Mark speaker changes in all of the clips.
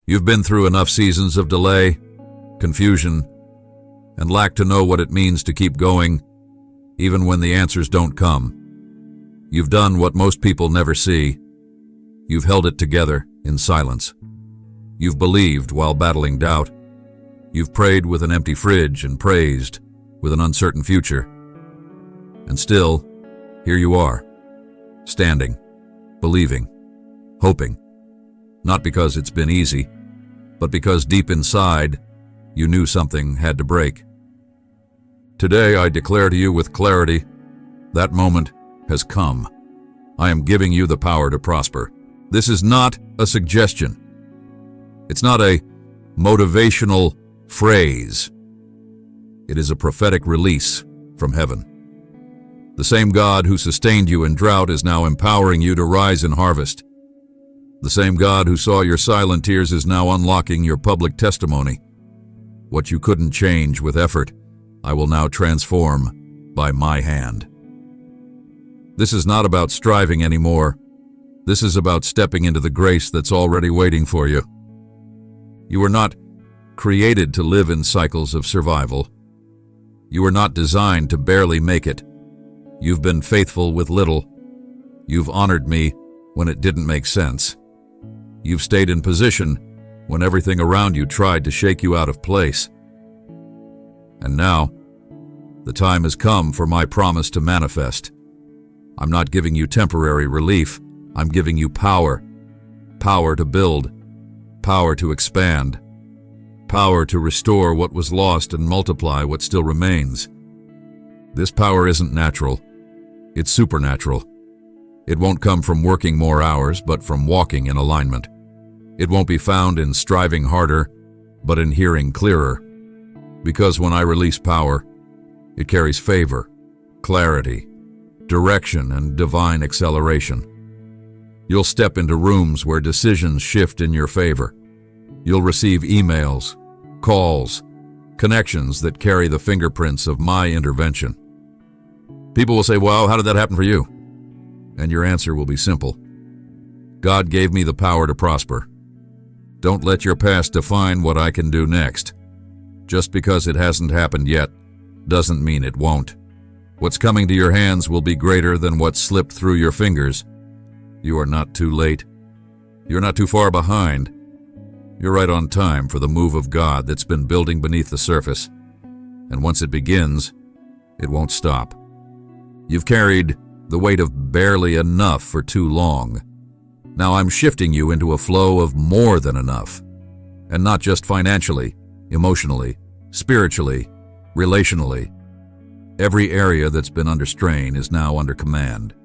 Speaker 1: You've been through enough seasons of delay, confusion, and lack to know what it means to keep going, even when the answers don't come. You've done what most people never see. You've held it together in silence. You've believed while battling doubt. You've prayed with an empty fridge and praised with an uncertain future. And still, here you are, standing, believing, hoping, not because it's been easy, but because deep inside, you knew something had to break. Today I declare to you with clarity, that moment has come. I am giving you the power to prosper. This is not a suggestion. It's not a motivational phrase. It is a prophetic release from heaven. The same God who sustained you in drought is now empowering you to rise in harvest. The same God who saw your silent tears is now unlocking your public testimony. What you couldn't change with effort, I will now transform by my hand. This is not about striving anymore. This is about stepping into the grace that's already waiting for you. You were not created to live in cycles of survival. You were not designed to barely make it. You've been faithful with little. You've honored me when it didn't make sense. You've stayed in position when everything around you tried to shake you out of place. And now, the time has come for my promise to manifest. I'm not giving you temporary relief. I'm giving you power. Power to build. Power to expand. Power to restore what was lost and multiply what still remains. This power isn't natural. It's supernatural. It won't come from working more hours, but from walking in alignment. It won't be found in striving harder, but in hearing clearer. Because when I release power, it carries favor, clarity, direction, and divine acceleration. You'll step into rooms where decisions shift in your favor. You'll receive emails, calls, connections that carry the fingerprints of my intervention. People will say, "Well, how did that happen for you?" And your answer will be simple. God gave me the power to prosper. Don't let your past define what I can do next. Just because it hasn't happened yet doesn't mean it won't. What's coming to your hands will be greater than what slipped through your fingers. You are not too late. You're not too far behind. You're right on time for the move of God that's been building beneath the surface. And once it begins, it won't stop. You've carried the weight of barely enough for too long. Now I'm shifting you into a flow of more than enough. And not just financially, emotionally, spiritually, relationally. Every area that's been under strain is now under command.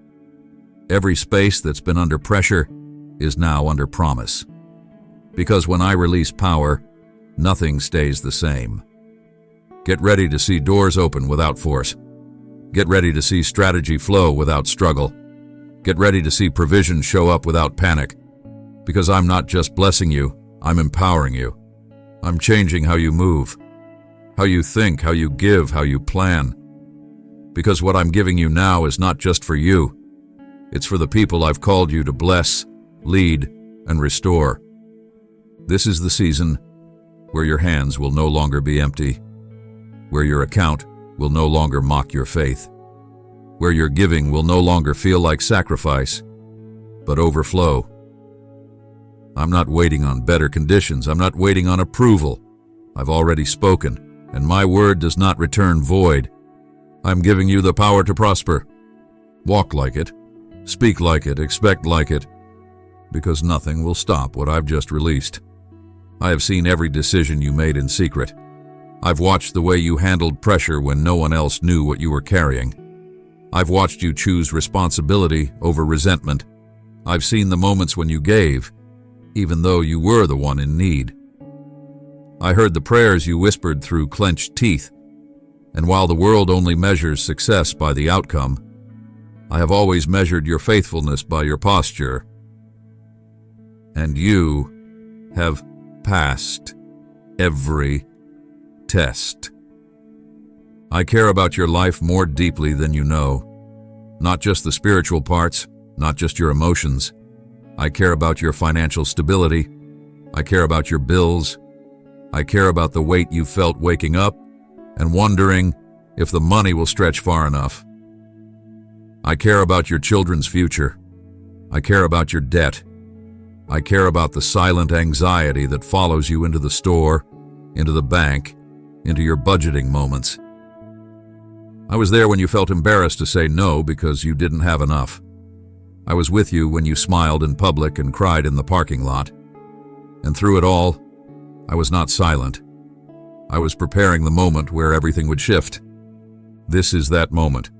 Speaker 1: Every space that's been under pressure is now under promise. Because when I release power, nothing stays the same. Get ready to see doors open without force. Get ready to see strategy flow without struggle. Get ready to see provision show up without panic. Because I'm not just blessing you, I'm empowering you. I'm changing how you move, how you think, how you give, how you plan. Because what I'm giving you now is not just for you. It's for the people I've called you to bless, lead, and restore. This is the season where your hands will no longer be empty, where your account will no longer mock your faith, where your giving will no longer feel like sacrifice, but overflow. I'm not waiting on better conditions. I'm not waiting on approval. I've already spoken, and my word does not return void. I'm giving you the power to prosper. Walk like it, speak like it, expect like it, because nothing will stop what I've just released. I have seen every decision you made in secret. I've watched the way you handled pressure when no one else knew what you were carrying. I've watched you choose responsibility over resentment. I've seen the moments when you gave, even though you were the one in need. I heard the prayers you whispered through clenched teeth, and while the world only measures success by the outcome, I have always measured your faithfulness by your posture. And you have passed every test. I care about your life more deeply than you know. Not just the spiritual parts, not just your emotions. I care about your financial stability, I care about your bills. I care about the weight you felt waking up and wondering if the money will stretch far enough. I care about your children's future. I care about your debt. I care about the silent anxiety that follows you into the store, into the bank, into your budgeting moments. I was there when you felt embarrassed to say no because you didn't have enough. I was with you when you smiled in public and cried in the parking lot. And through it all, I was not silent. I was preparing the moment where everything would shift. This is that moment.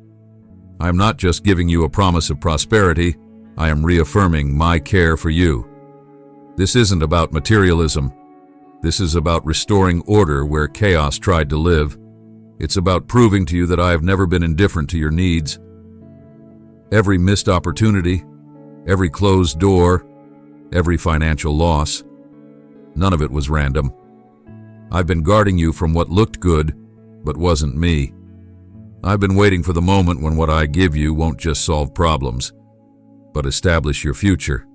Speaker 1: I am not just giving you a promise of prosperity, I am reaffirming my care for you. This isn't about materialism. This is about restoring order where chaos tried to live. It's about proving to you that I have never been indifferent to your needs. Every missed opportunity, every closed door, every financial loss, none of it was random. I've been guarding you from what looked good, but wasn't me. I've been waiting for the moment when what I give you won't just solve problems, but establish your future.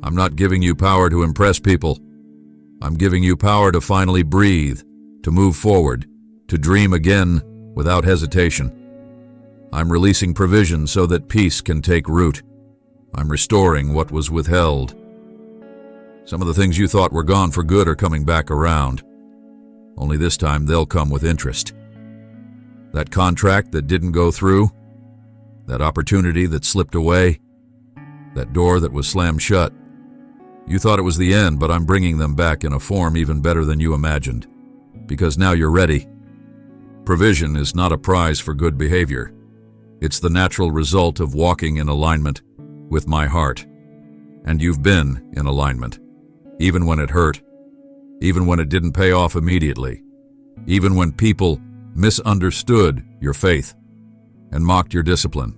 Speaker 1: I'm not giving you power to impress people. I'm giving you power to finally breathe, to move forward, to dream again without hesitation. I'm releasing provision so that peace can take root. I'm restoring what was withheld. Some of the things you thought were gone for good are coming back around. Only this time they'll come with interest. That contract that didn't go through, that opportunity that slipped away, that door that was slammed shut. You thought it was the end, but I'm bringing them back in a form even better than you imagined. Because now you're ready. Provision is not a prize for good behavior. It's the natural result of walking in alignment with my heart. And you've been in alignment, even when it hurt, even when it didn't pay off immediately, even when people misunderstood your faith and mocked your discipline.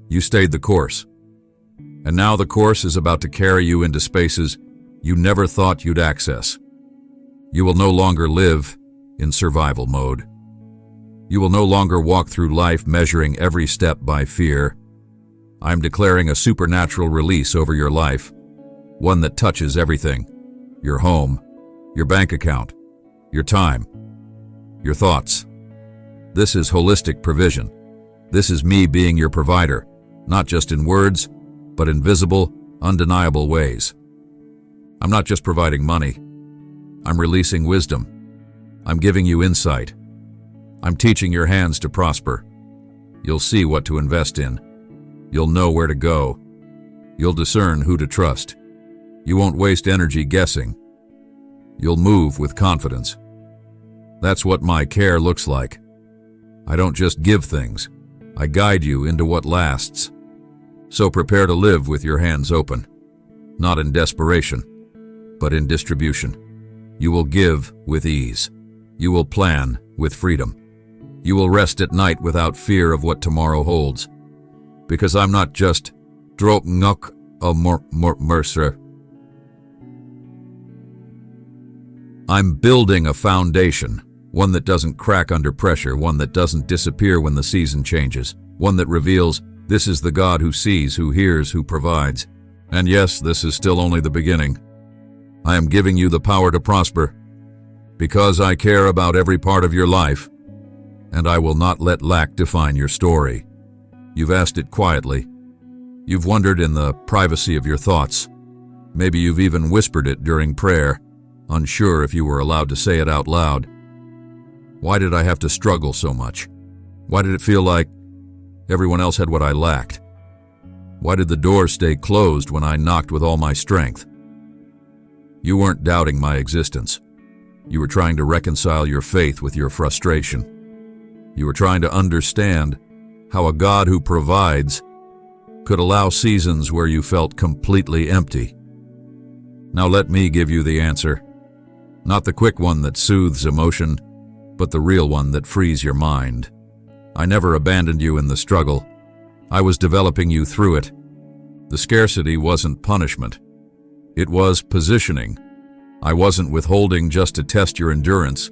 Speaker 1: You stayed the course. And now the course is about to carry you into spaces you never thought you'd access. You will no longer live in survival mode. You will no longer walk through life measuring every step by fear. I'm declaring a supernatural release over your life, one that touches everything: your home, your bank account, your time, your thoughts. This is holistic provision. This is me being your provider, not just in words, but in visible, undeniable ways. I'm not just providing money. I'm releasing wisdom. I'm giving you insight. I'm teaching your hands to prosper. You'll see what to invest in. You'll know where to go. You'll discern who to trust. You won't waste energy guessing. You'll move with confidence. That's what my care looks like. I don't just give things. I guide you into what lasts. So prepare to live with your hands open, not in desperation, but in distribution. You will give with ease. You will plan with freedom. You will rest at night without fear of what tomorrow holds. Because I'm not just drop nok a mercer. I'm building a foundation, one that doesn't crack under pressure, one that doesn't disappear when the season changes, one that reveals this is the God who sees, who hears, who provides. And yes, this is still only the beginning. I am giving you the power to prosper, because I care about every part of your life, and I will not let lack define your story. You've asked it quietly. You've wondered in the privacy of your thoughts. Maybe you've even whispered it during prayer, unsure if you were allowed to say it out loud. Why did I have to struggle so much? Why did it feel like everyone else had what I lacked? Why did the door stay closed when I knocked with all my strength? You weren't doubting my existence. You were trying to reconcile your faith with your frustration. You were trying to understand how a God who provides could allow seasons where you felt completely empty. Now let me give you the answer. Not the quick one that soothes emotion, but the real one that frees your mind. I never abandoned you in the struggle. I was developing you through it. The scarcity wasn't punishment. It was positioning. I wasn't withholding just to test your endurance.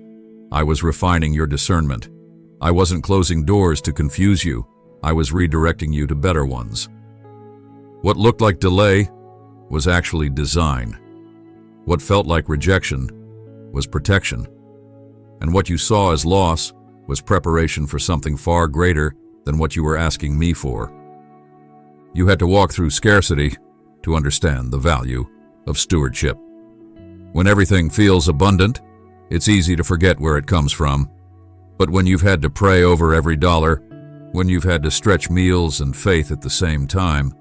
Speaker 1: I was refining your discernment. I wasn't closing doors to confuse you. I was redirecting you to better ones. What looked like delay was actually design. What felt like rejection was protection, and what you saw as loss was preparation for something far greater than what you were asking me for. You had to walk through scarcity to understand the value of stewardship. When everything feels abundant, it's easy to forget where it comes from. But when you've had to pray over every dollar, when you've had to stretch meals and faith at the same time,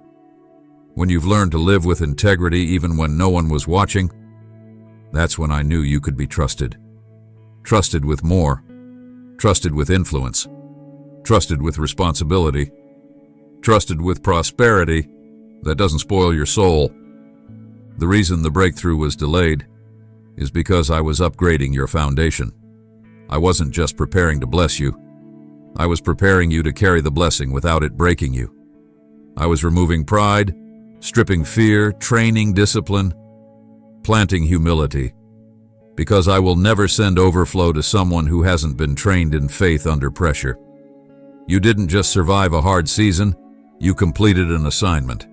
Speaker 1: when you've learned to live with integrity even when no one was watching, that's when I knew you could be trusted. Trusted with more. Trusted with influence. Trusted with responsibility. Trusted with prosperity that doesn't spoil your soul. The reason the breakthrough was delayed is because I was upgrading your foundation. I wasn't just preparing to bless you. I was preparing you to carry the blessing without it breaking you. I was removing pride, stripping fear, training discipline, planting humility, because I will never send overflow to someone who hasn't been trained in faith under pressure. You didn't just survive a hard season, you completed an assignment.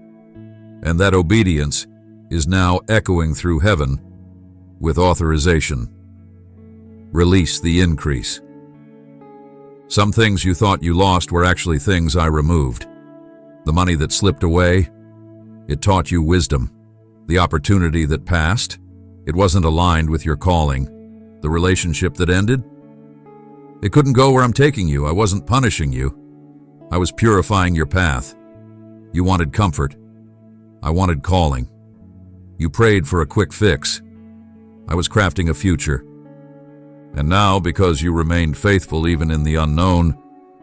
Speaker 1: And that obedience is now echoing through heaven with authorization. Release the increase. Some things you thought you lost were actually things I removed. The money that slipped away, it taught you wisdom. The opportunity that passed, it wasn't aligned with your calling. The relationship that ended, it couldn't go where I'm taking you. I wasn't punishing you. I was purifying your path. You wanted comfort. I wanted calling. You prayed for a quick fix. I was crafting a future. And now, because you remained faithful even in the unknown,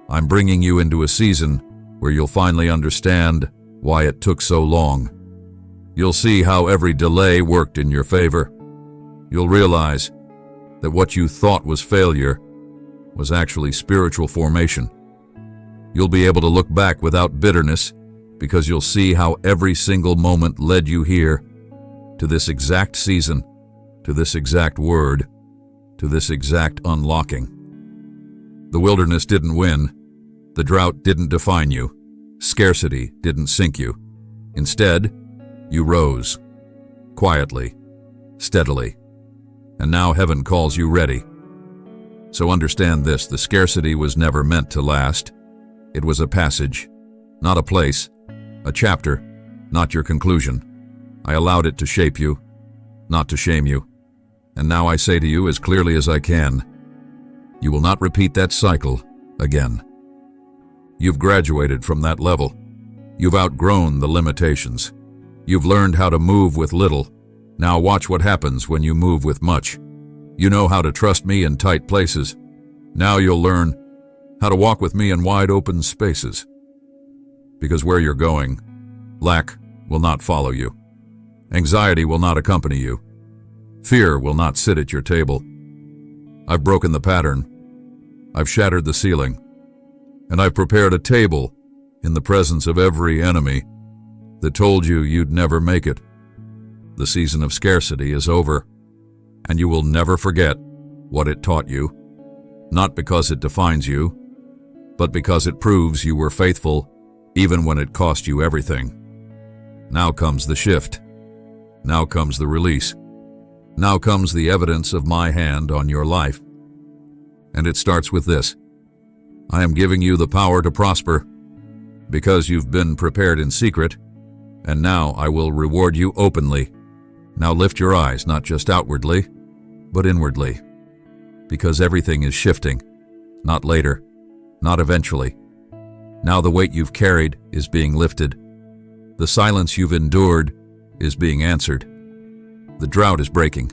Speaker 1: I'm bringing you into a season where you'll finally understand why it took so long. You'll see how every delay worked in your favor. You'll realize that what you thought was failure was actually spiritual formation. You'll be able to look back without bitterness because you'll see how every single moment led you here, to this exact season, to this exact word, to this exact unlocking. The wilderness didn't win. The drought didn't define you. Scarcity didn't sink you. Instead, you rose, quietly, steadily, and now heaven calls you ready. So understand this, the scarcity was never meant to last. It was a passage, not a place, a chapter, not your conclusion. I allowed it to shape you, not to shame you. And now I say to you as clearly as I can, you will not repeat that cycle again. You've graduated from that level. You've outgrown the limitations. You've learned how to move with little. Now watch what happens when you move with much. You know how to trust me in tight places. Now you'll learn how to walk with me in wide open spaces. Because where you're going, lack will not follow you. Anxiety will not accompany you. Fear will not sit at your table. I've broken the pattern. I've shattered the ceiling. And I've prepared a table in the presence of every enemy that told you you'd never make it. The season of scarcity is over, and you will never forget what it taught you, not because it defines you, but because it proves you were faithful even when it cost you everything. Now comes the shift. Now comes the release. Now comes the evidence of my hand on your life. And it starts with this. I am giving you the power to prosper because you've been prepared in secret, and now I will reward you openly. Now lift your eyes, not just outwardly, but inwardly, because everything is shifting, not later, not eventually. Now the weight you've carried is being lifted. The silence you've endured is being answered. The drought is breaking.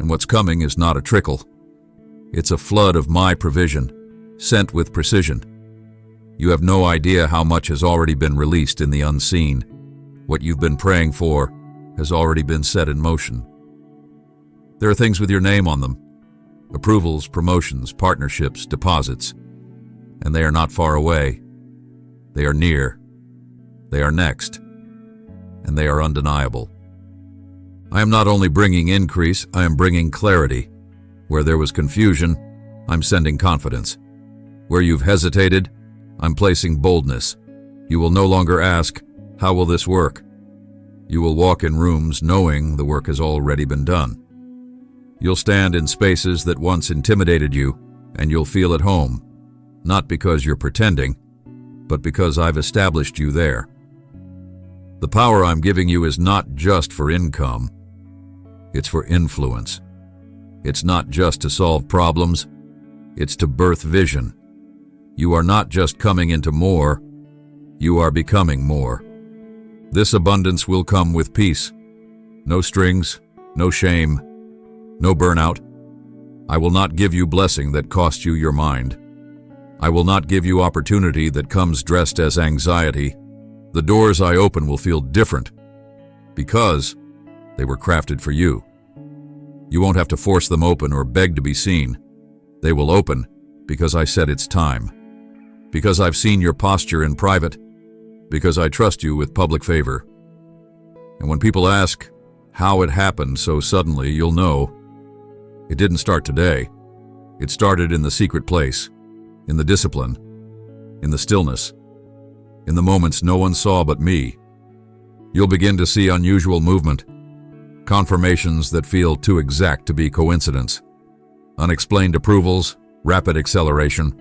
Speaker 1: And what's coming is not a trickle. It's a flood of my provision, sent with precision. You have no idea how much has already been released in the unseen. What you've been praying for has already been set in motion. There are things with your name on them. Approvals, promotions, partnerships, deposits. And they are not far away. They are near. They are next. And they are undeniable. I am not only bringing increase, I am bringing clarity. Where there was confusion, I'm sending confidence. Where you've hesitated, I'm placing boldness. You will no longer ask, how will this work? You will walk in rooms knowing the work has already been done. You'll stand in spaces that once intimidated you, and you'll feel at home, not because you're pretending, but because I've established you there. The power I'm giving you is not just for income. It's for influence. It's not just to solve problems. It's to birth vision. You are not just coming into more. You are becoming more. This abundance will come with peace. No strings, no shame, no burnout. I will not give you blessing that costs you your mind. I will not give you opportunity that comes dressed as anxiety. The doors I open will feel different because they were crafted for you. You won't have to force them open or beg to be seen. They will open because I said it's time. Because I've seen your posture in private. Because I trust you with public favor. And when people ask how it happened so suddenly, you'll know it didn't start today. It started in the secret place, in the discipline, in the stillness, in the moments no one saw but me. You'll begin to see unusual movement, confirmations that feel too exact to be coincidence, unexplained approvals, rapid acceleration.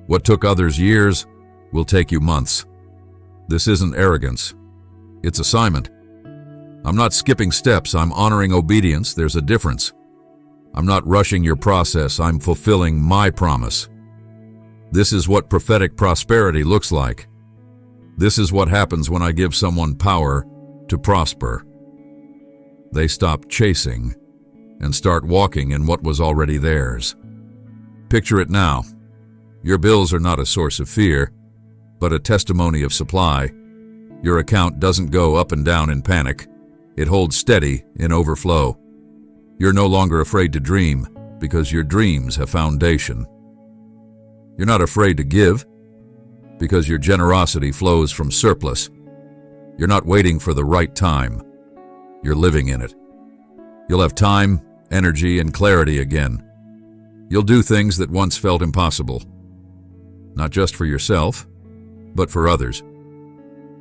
Speaker 1: What took others years will take you months. This isn't arrogance. It's assignment. I'm not skipping steps. I'm honoring obedience. There's a difference. I'm not rushing your process. I'm fulfilling my promise. This is what prophetic prosperity looks like. This is what happens when I give someone power to prosper. They stop chasing and start walking in what was already theirs. Picture it now. Your bills are not a source of fear, but a testimony of supply. Your account doesn't go up and down in panic. It holds steady in overflow. You're no longer afraid to dream because your dreams have foundation. You're not afraid to give because your generosity flows from surplus. You're not waiting for the right time. You're living in it. You'll have time, energy, and clarity again. You'll do things that once felt impossible. Not just for yourself, but for others.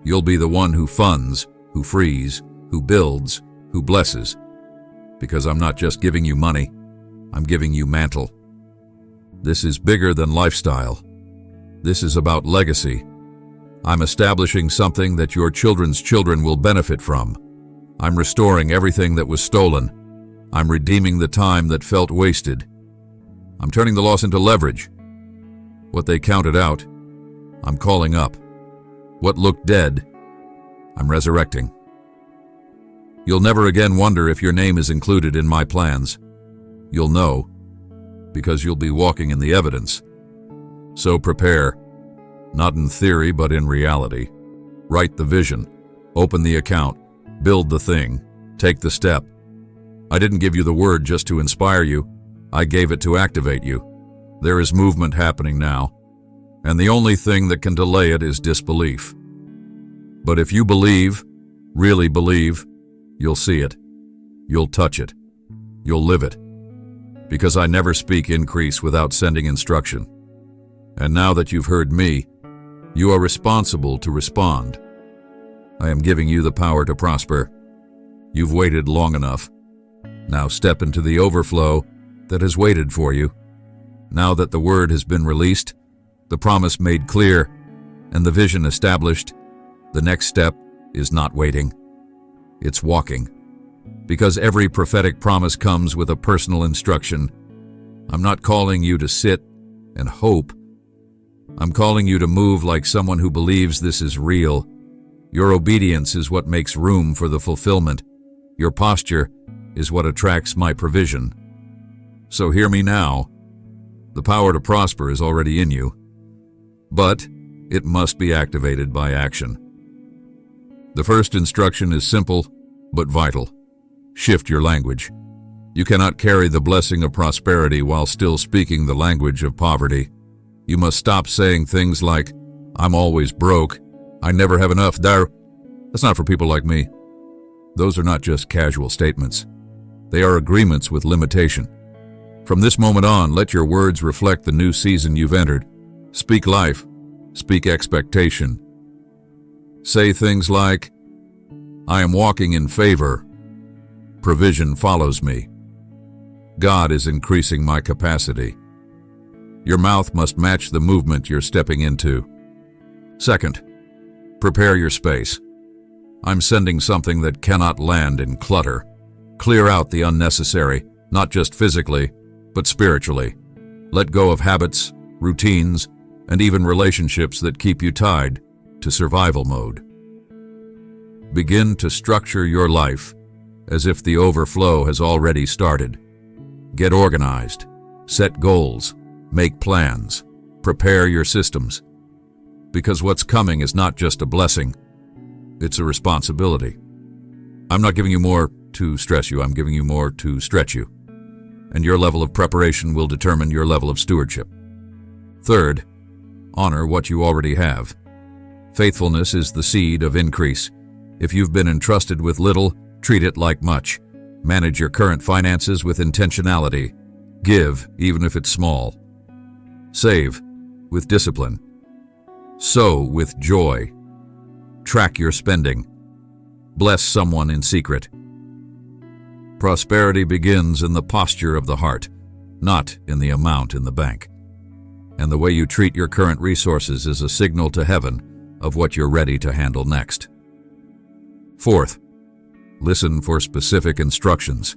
Speaker 1: You'll be the one who funds, who frees, who builds, who blesses. Because I'm not just giving you money, I'm giving you mantle. This is bigger than lifestyle. This is about legacy. I'm establishing something that your children's children will benefit from. I'm restoring everything that was stolen. I'm redeeming the time that felt wasted. I'm turning the loss into leverage. What they counted out, I'm calling up. What looked dead, I'm resurrecting. You'll never again wonder if your name is included in my plans. You'll know, because you'll be walking in the evidence. So prepare, not in theory but in reality. Write the vision, open the account, build the thing, take the step. I didn't give you the word just to inspire you. I gave it to activate you. There is movement happening now, and the only thing that can delay it is disbelief. But if you believe, really believe, you'll see it. You'll touch it. You'll live it. Because I never speak increase without sending instruction. And now that you've heard me, you are responsible to respond. I am giving you the power to prosper. You've waited long enough. Now step into the overflow that has waited for you. Now that the word has been released, the promise made clear, and the vision established, the next step is not waiting. It's walking. Because every prophetic promise comes with a personal instruction. I'm not calling you to sit and hope. I'm calling you to move like someone who believes this is real. Your obedience is what makes room for the fulfillment. Your posture is what attracts my provision. So hear me now. The power to prosper is already in you, but it must be activated by action. The first instruction is simple but vital. Shift your language. You cannot carry the blessing of prosperity while still speaking the language of poverty. You must stop saying things like, I'm always broke, I never have enough. That's not for people like me. Those are not just casual statements. They are agreements with limitation. From this moment on, let your words reflect the new season you've entered. Speak life. Speak expectation. Say things like, I am walking in favor. Provision follows me. God is increasing my capacity. Your mouth must match the movement you're stepping into. Second, prepare your space. I'm sending something that cannot land in clutter. Clear out the unnecessary, not just physically, but spiritually. Let go of habits, routines, and even relationships that keep you tied to survival mode. Begin to structure your life as if the overflow has already started. Get organized, set goals, make plans, prepare your systems. Because what's coming is not just a blessing, it's a responsibility. I'm not giving you more to stress you, I'm giving you more to stretch you. And your level of preparation will determine your level of stewardship. Third, honor what you already have. Faithfulness is the seed of increase. If you've been entrusted with little, treat it like much. Manage your current finances with intentionality. Give, even if it's small. Save, with discipline. Sow with joy. Track your spending. Bless someone in secret. Prosperity begins in the posture of the heart, not in the amount in the bank. And the way you treat your current resources is a signal to heaven of what you're ready to handle next. Fourth, listen for specific instructions.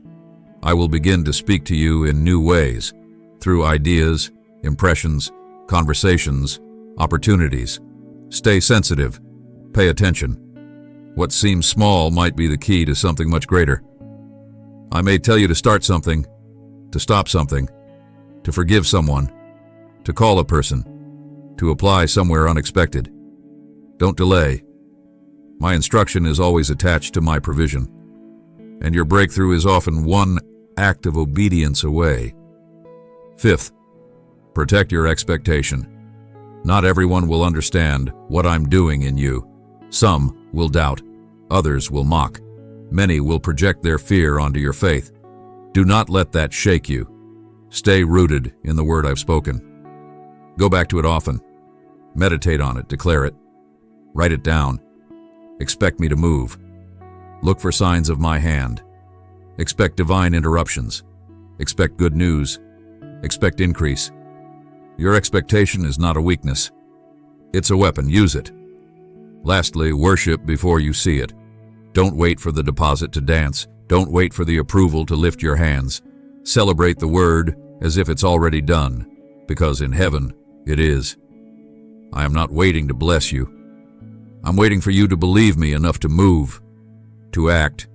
Speaker 1: I will begin to speak to you in new ways, through ideas, impressions, conversations, opportunities. Stay sensitive. Pay attention. What seems small might be the key to something much greater. I may tell you to start something, to stop something, to forgive someone, to call a person, to apply somewhere unexpected. Don't delay. My instruction is always attached to my provision, and your breakthrough is often one act of obedience away. Fifth, protect your expectation. Not everyone will understand what I'm doing in you. Some will doubt, others will mock. Many will project their fear onto your faith. Do not let that shake you. Stay rooted in the word I've spoken. Go back to it often. Meditate on it, declare it. Write it down. Expect me to move. Look for signs of my hand. Expect divine interruptions. Expect good news. Expect increase. Your expectation is not a weakness. It's a weapon. Use it. Lastly, worship before you see it. Don't wait for the deposit to dance. Don't wait for the approval to lift your hands. Celebrate the word as if it's already done, because in heaven it is. I am not waiting to bless you. I'm waiting for you to believe me enough to move, to act,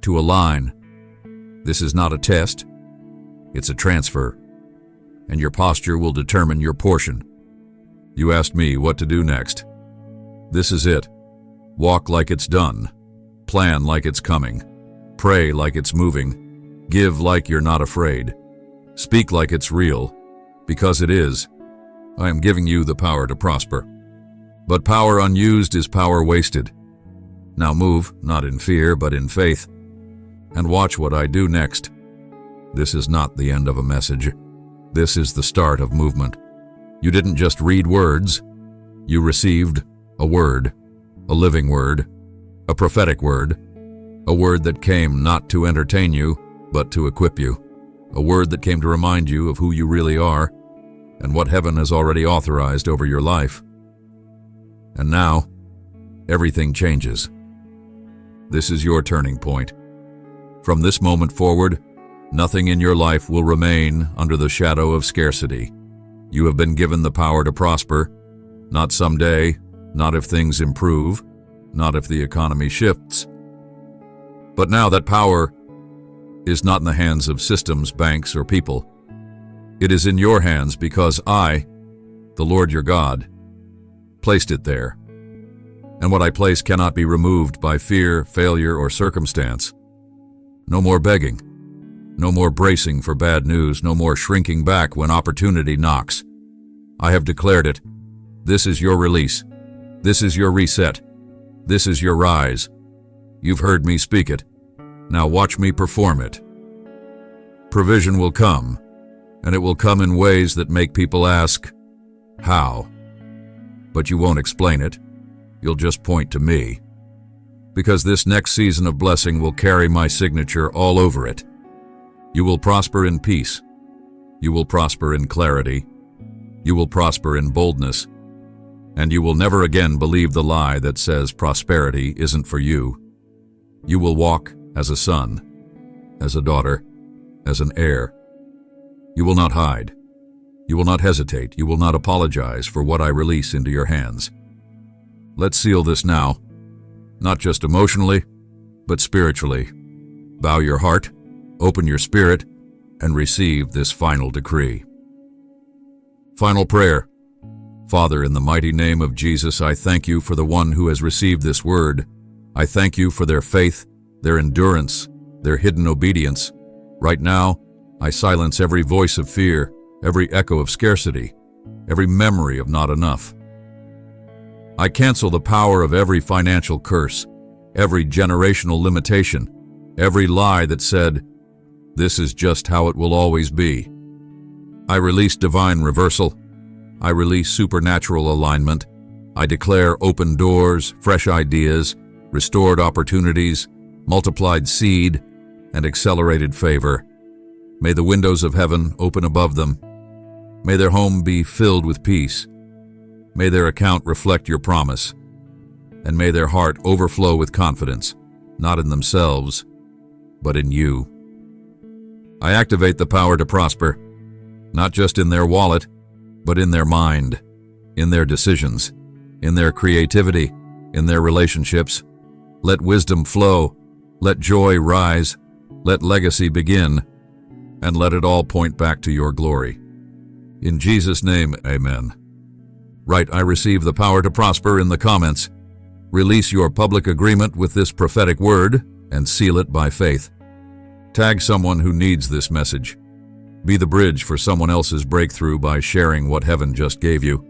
Speaker 1: to align. This is not a test. It's a transfer, and your posture will determine your portion. You asked me what to do next. This is it. Walk like it's done. Plan like it's coming. Pray like it's moving. Give like you're not afraid. Speak like it's real, because it is. I am giving you the power to prosper. But power unused is power wasted. Now move, not in fear, but in faith, and watch what I do next. This is not the end of a message. This is the start of movement. You didn't just read words. You received a word, a living word, a prophetic word, a word that came not to entertain you, but to equip you, a word that came to remind you of who you really are and what heaven has already authorized over your life. And now, everything changes. This is your turning point. From this moment forward, nothing in your life will remain under the shadow of scarcity. You have been given the power to prosper, not someday, not if things improve, not if the economy shifts. But now that power is not in the hands of systems, banks, or people. It is in your hands because I, the Lord your God, placed it there. And what I place cannot be removed by fear, failure, or circumstance. No more begging. No more bracing for bad news. No more shrinking back when opportunity knocks. I have declared it. This is your release. This is your reset. This is your rise. You've heard me speak it. Now watch me perform it. Provision will come, and it will come in ways that make people ask, how? But you won't explain it. You'll just point to me. because this next season of blessing will carry my signature all over it. You will prosper in peace. You will prosper in clarity. You will prosper in boldness. And you will never again believe the lie that says prosperity isn't for you. You will walk as a son, as a daughter, as an heir. You will not hide. You will not hesitate. You will not apologize for what I release into your hands. Let's seal this now, not just emotionally, but spiritually. Bow your heart, open your spirit, and receive this final decree. Final prayer. Father, in the mighty name of Jesus, I thank you for the one who has received this word. I thank you for their faith, their endurance, their hidden obedience. Right now, I silence every voice of fear, every echo of scarcity, every memory of not enough. I cancel the power of every financial curse, every generational limitation, every lie that said, "This is just how it will always be." I release divine reversal. I release supernatural alignment. I declare open doors, fresh ideas, restored opportunities, multiplied seed, and accelerated favor. May the windows of heaven open above them. May their home be filled with peace. May their account reflect your promise. And may their heart overflow with confidence, not in themselves, but in you. I activate the power to prosper, not just in their wallet, but in their mind, in their decisions, in their creativity, in their relationships. Let wisdom flow, let joy rise, let legacy begin, and let it all point back to your glory. In Jesus' name, amen. Write, "I receive the power to prosper" in the comments. Release your public agreement with this prophetic word and seal it by faith. Tag someone who needs this message. Be the bridge for someone else's breakthrough by sharing what heaven just gave you.